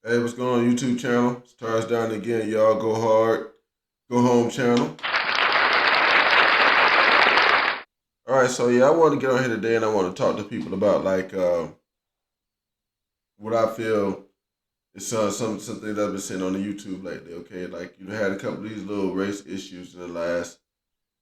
Hey, what's going on YouTube channel? Stars down again, y'all. Go hard, go home channel. All right, so yeah, I want to get on here today, and I want to talk to people about what I feel is something that I've been seeing on the YouTube lately. Okay, like you had a couple of these little race issues in the last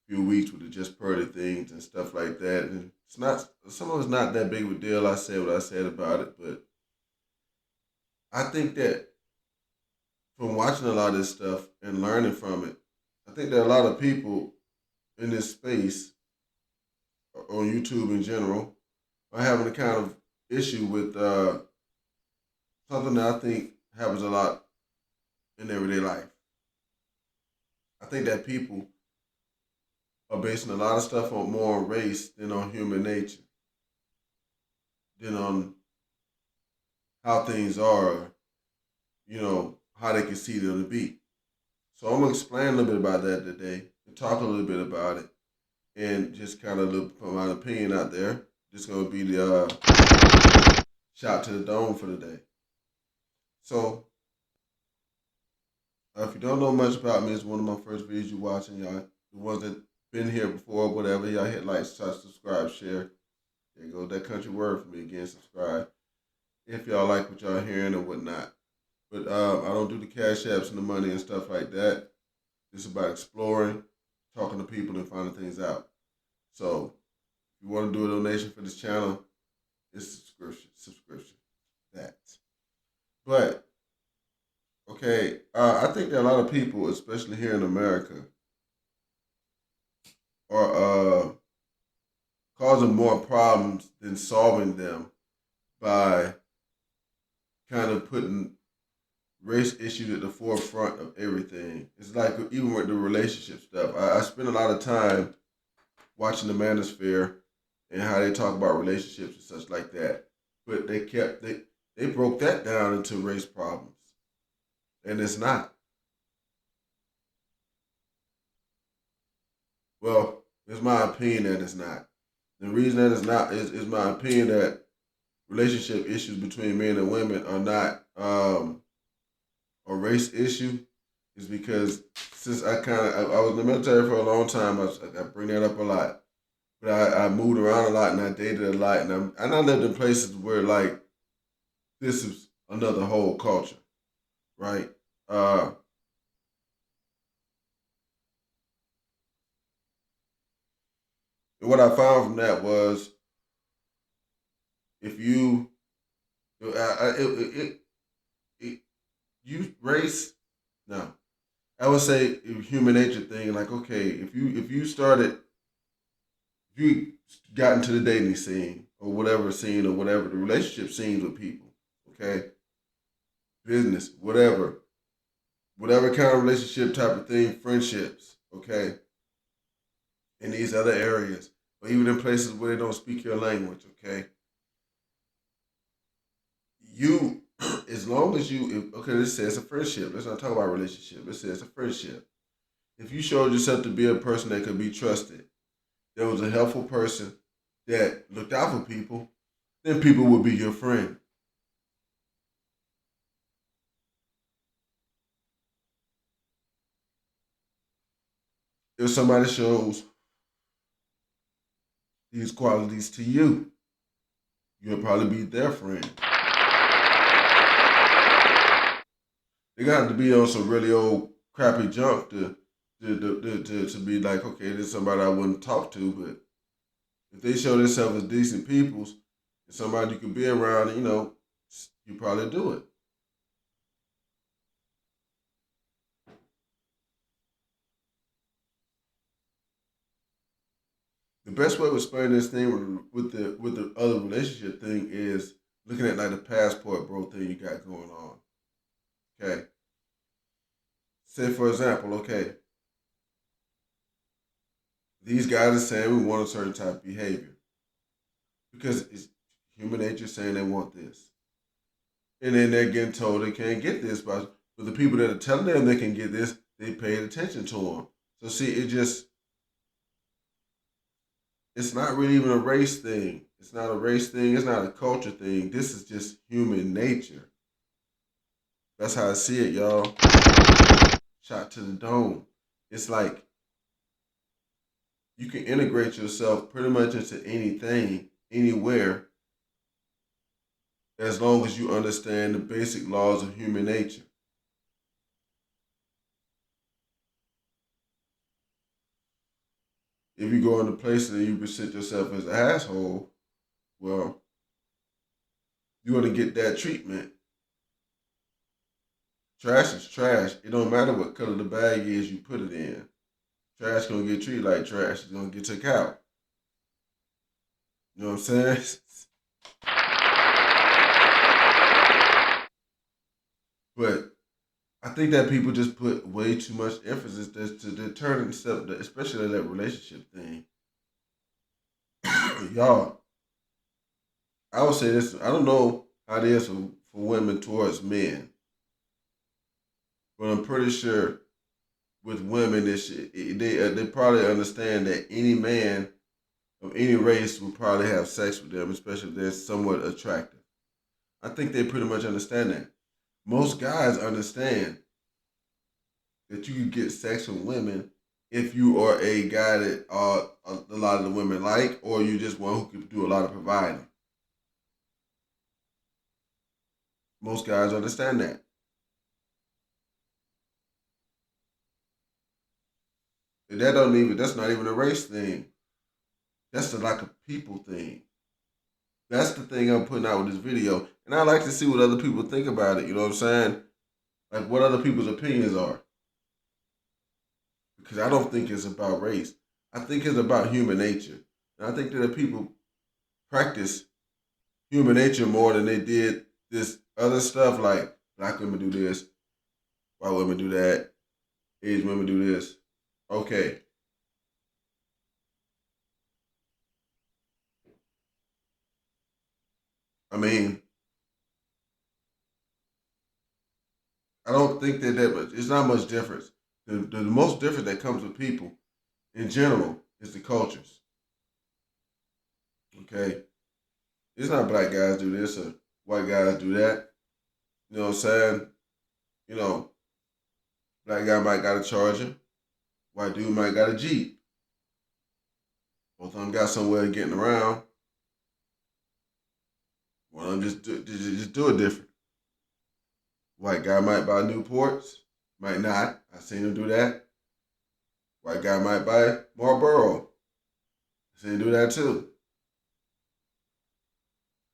few weeks with the just Purdy things and stuff like that, and it's not some of it's not that big of a deal. I said what I said about it, but I think that from watching a lot of this stuff and learning from it, I think that a lot of people in this space on YouTube in general are having a kind of issue with something that I think happens a lot in everyday life. I think that people are basing a lot of stuff on more on race than on human nature, than on how things are, how they can see them to be. So I'm gonna explain a little bit about that today and talk a little bit about it and just kind of put my opinion out there. This is gonna be the shot to the dome for the day. So if you don't know much about me, it's one of my first videos you watching, y'all. The ones that been here before, whatever, y'all hit like, subscribe, share. There you go. That country word for me again, subscribe. If y'all like what y'all hearing and whatnot. But I don't do the cash apps and the money and stuff like that. It's about exploring, talking to people, and finding things out. So if you want to do a donation for this channel, it's subscription. That. But okay, I think that a lot of people, especially here in America, are causing more problems than solving them by kind of putting race issues at the forefront of everything. It's like even with the relationship stuff. I spend a lot of time watching the Manosphere and how they talk about relationships and such like that. But they broke that down into race problems, and it's not. Well, it's my opinion that it's not. The reason that it's not is my opinion that relationship issues between men and women are not a race issue is because since I was in the military for a long time, I bring that up a lot. But I moved around a lot and I dated a lot, and I lived in places where like this is another whole culture, right? Uh, and what I found from that was if you it you race no, I would say human nature thing. Like okay, if you got into the dating scene or whatever scene or whatever the relationship scenes with people, okay, business, whatever kind of relationship type of thing, friendships, okay, in these other areas, or even in places where they don't speak your language, okay, you, as long as okay, let's say it's a friendship. Let's not talk about relationship. Let's say it's a friendship. If you showed yourself to be a person that could be trusted, that was a helpful person that looked out for people, then people would be your friend. If somebody shows these qualities to you, you'll probably be their friend. They got to be on some really old crappy junk to be like, okay, this is somebody I wouldn't talk to, but if they show themselves as decent peoples and somebody you could be around, you probably do it. The best way to explain this thing with the other relationship thing is looking at like the passport bro thing you got going on. Okay. Say for example, okay, these guys are saying we want a certain type of behavior because it's human nature saying they want this, and then they're getting told they can't get this, but the people that are telling them they can get this, they paid attention to them. So see, it's not really even a race thing. It's not a race thing. It's not a culture thing. This is just human nature. That's how I see it, y'all. Shot to the dome. It's like you can integrate yourself pretty much into anything, anywhere, as long as you understand the basic laws of human nature. If you go into places and you present yourself as an asshole, well, you're gonna get that treatment. Trash is trash. It don't matter what color the bag is you put it in. Trash gonna get treated like trash. It's gonna get took out. You know what I'm saying? But I think that people just put way too much emphasis to determine stuff, especially that relationship thing. Y'all, I would say this. I don't know how it is for women towards men, but I'm pretty sure with women, they probably understand that any man of any race will probably have sex with them, especially if they're somewhat attractive. I think they pretty much understand that. Most guys understand that you can get sex with women if you are a guy that a lot of the women like, or you just one who can do a lot of providing. Most guys understand that. And that's not even a race thing. That's like a people thing. That's the thing I'm putting out with this video. And I like to see what other people think about it. You know what I'm saying? Like what other people's opinions are. Because I don't think it's about race. I think it's about human nature. And I think that if people practice human nature more than they did this other stuff, like black women do this, white women do that, Asian women do this. Okay. I mean, I don't think that much. It's not much difference. The most difference that comes with people in general is the cultures. Okay, it's not black guys do this or white guys do that. You know what I'm saying? You know, black guy might got a Charger, white dude might got a Jeep. Both of them got somewhere getting around. One of them just do it different. White guy might buy Newports, might not. I seen him do that. White guy might buy Marlboro. I seen him do that too.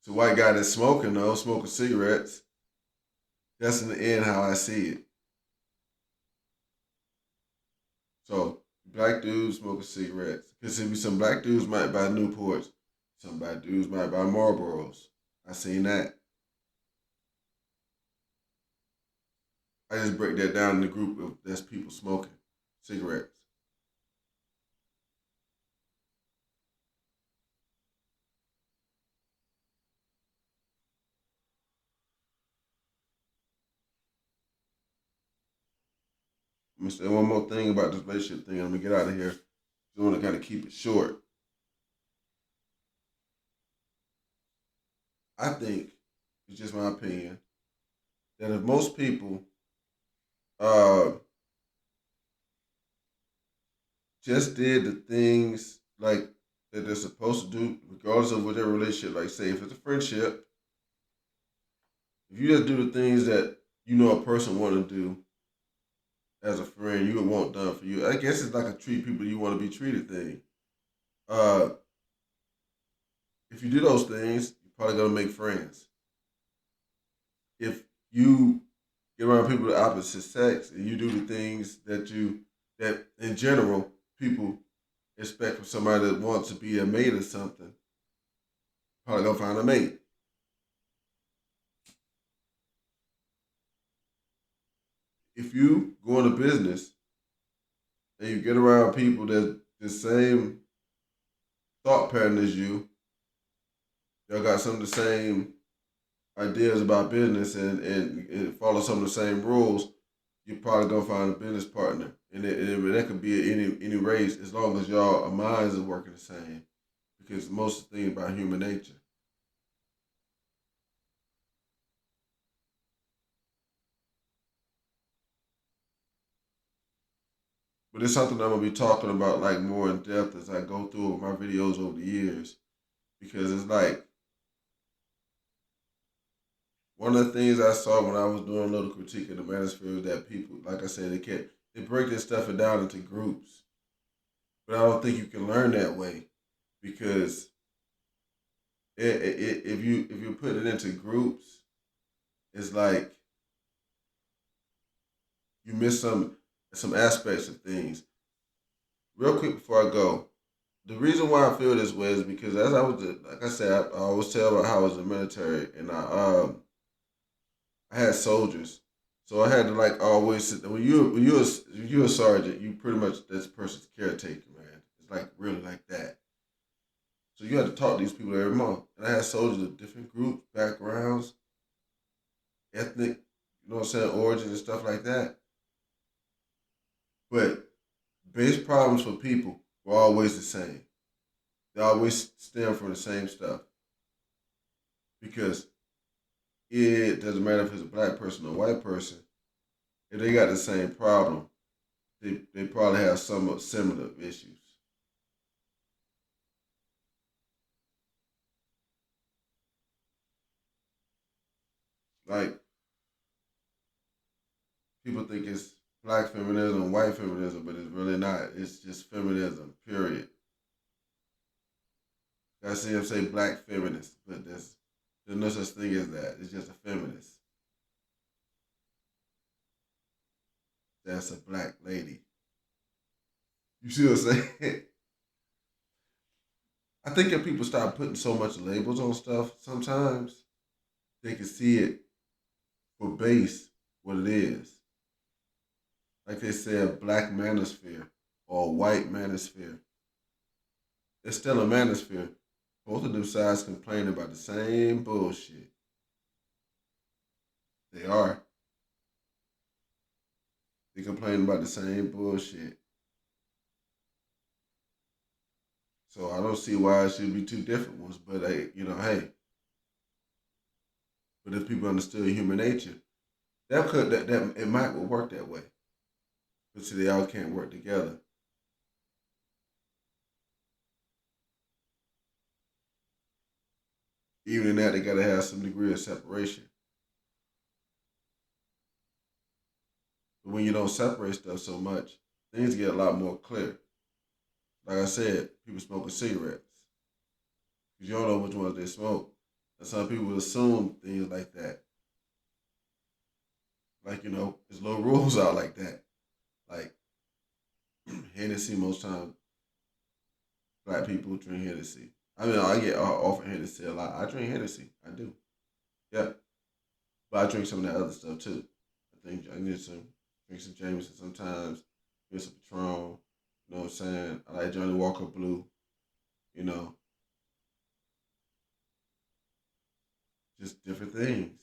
So white guy that's smoking though, smoking cigarettes. That's in the end how I see it. So black dudes smoking cigarettes. Cause if some black dudes might buy Newports, some black dudes might buy Marlboros. I seen that. I just break that down in the group of that's people smoking cigarettes. I'm gonna say one more thing about this relationship thing. I'm gonna get out of here. I want to kind of keep it short. I think it's just my opinion that if most people uh, just did the things like that they're supposed to do, regardless of whatever relationship, like say if it's a friendship, if you just do the things that you know a person want to do as a friend, you would want done for you. I guess it's like a treat people you want to be treated thing. Uh, if you do those things, you're probably gonna make friends. If you get around people of the opposite sex and you do the things that in general people expect from somebody that wants to be a mate or something, probably gonna find a mate. If you go into business and you get around people that the same thought pattern as you, y'all got some of the same ideas about business and follow some of the same rules, you're probably gonna find a business partner. And that could be any race as long as y'all minds are working the same. Because most of the thing about human nature. But it's something I'm gonna be talking about like more in depth as I go through my videos over the years. Because it's like one of the things I saw when I was doing a little critique of the manosphere is that people, like I said, they break this stuff down into groups. But I don't think you can learn that way because if you put it into groups, it's like you miss some aspects of things. Real quick before I go, the reason why I feel this way is because as like I said, I always tell about how I was in the military and I had soldiers, so I had to like always sit there. When you're a sergeant, you pretty much this person's caretaker, man. It's like really like that. So you had to talk to these people every month, and I had soldiers of different groups, backgrounds, ethnic, you know what I'm saying, origins and stuff like that. But base problems for people were always the same. They always stem from the same stuff because it doesn't matter if it's a black person or a white person. If they got the same problem, they probably have some similar issues. Like people think it's black feminism, white feminism, but it's really not. It's just feminism, period. I see them say black feminist, but there's no such thing as that. It's just a feminist. That's a black lady. You see what I'm saying? I think if people start putting so much labels on stuff, sometimes they can see it for base what it is. Like they say a black manosphere or a white manosphere. It's still a manosphere. Both of them sides complain about the same bullshit. They are. They complain about the same bullshit. So I don't see why it should be two different ones. But hey, but if people understood human nature, that it might work that way. But see, they all can't work together. Even in that, they gotta have some degree of separation. But when you don't separate stuff so much, things get a lot more clear. Like I said, people smoking cigarettes because you don't know which ones they smoke. And some people assume things like that. Like there's little rules out like that. Like Hennessy, most times black people drink Hennessy. I mean, I get offered Hennessy a lot. I drink Hennessy. I do. Yeah, but I drink some of that other stuff too. I think I need some drink some Jameson sometimes. Drink some Patron. You know what I'm saying? I like Johnny Walker Blue. You know, just different things.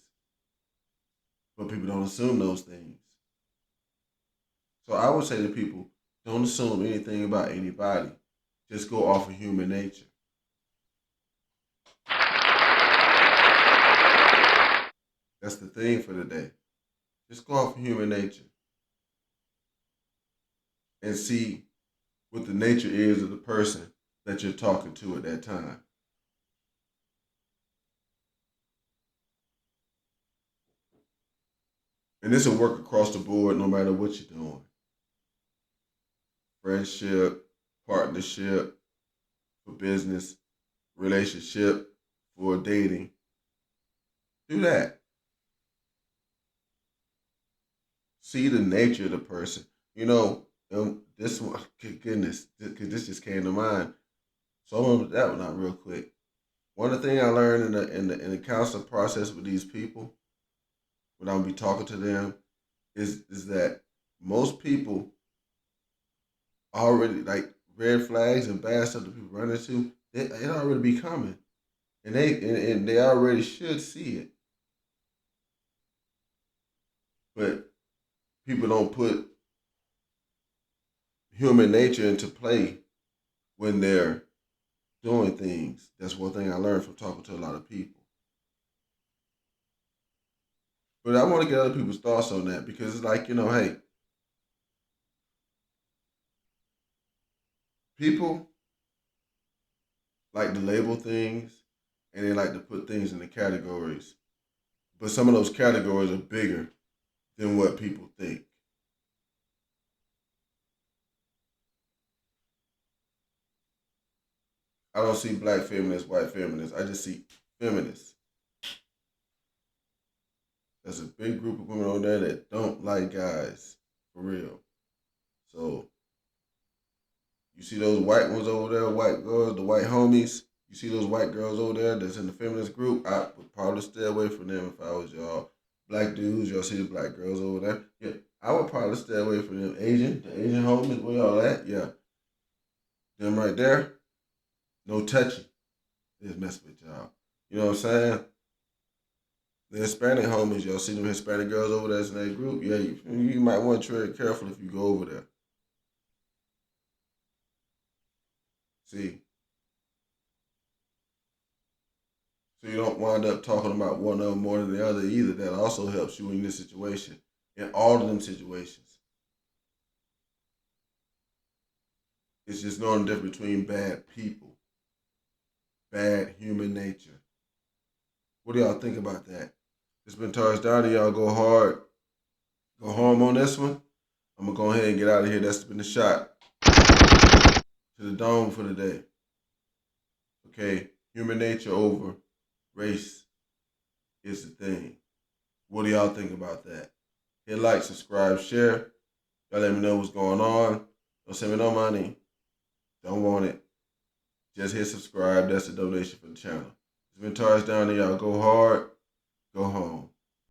But people don't assume those things. So I would say to people, don't assume anything about anybody. Just go off of human nature. That's the thing for today. Just go off of human nature and see what the nature is of the person that you're talking to at that time. And this will work across the board no matter what you're doing. Friendship, partnership, for business, relationship, for dating. Do that. See the nature of the person. This one, goodness, because this just came to mind. So I'm gonna that one out real quick. One of the things I learned in the counseling process with these people when I'll be talking to them is that most people already like red flags and bad stuff that people run into. It already be coming, and they already should see it, but people don't put human nature into play when they're doing things. That's one thing I learned from talking to a lot of people. But I want to get other people's thoughts on that because it's like hey, People like to label things and they like to put things into categories. But some of those categories are bigger than what people think. I don't see black feminists, white feminists. I just see feminists. There's a big group of women over there that don't like guys, for real. So you see those white ones over there, white girls, the white homies. You see those white girls over there that's in the feminist group. I would probably stay away from them if I was y'all. Black dudes, y'all see the black girls over there. Yeah, I would probably stay away from them. The Asian homies, where y'all at? Yeah, them right there. No touching. Just mess with y'all. You know what I'm saying? The Hispanic homies, y'all see them Hispanic girls over there in that group? Yeah, you might want to tread careful if you go over there. See, so you don't wind up talking about one of them more than the other either. That also helps you in this situation, in all of them situations. It's just knowing the difference between bad people, bad human nature. What do y'all think about that? It's been Taurus Dowdy. Y'all go hard, go home on this one. I'm gonna go ahead and get out of here. That's been the shot to the dome for the day. Okay, human nature over race is the thing. What do y'all think about that? Hit like, subscribe, share. Y'all let me know what's going on. Don't send me no money. Don't want it. Just hit subscribe. That's a donation for the channel. It's been Taurus Dowdy. Y'all go hard, go home.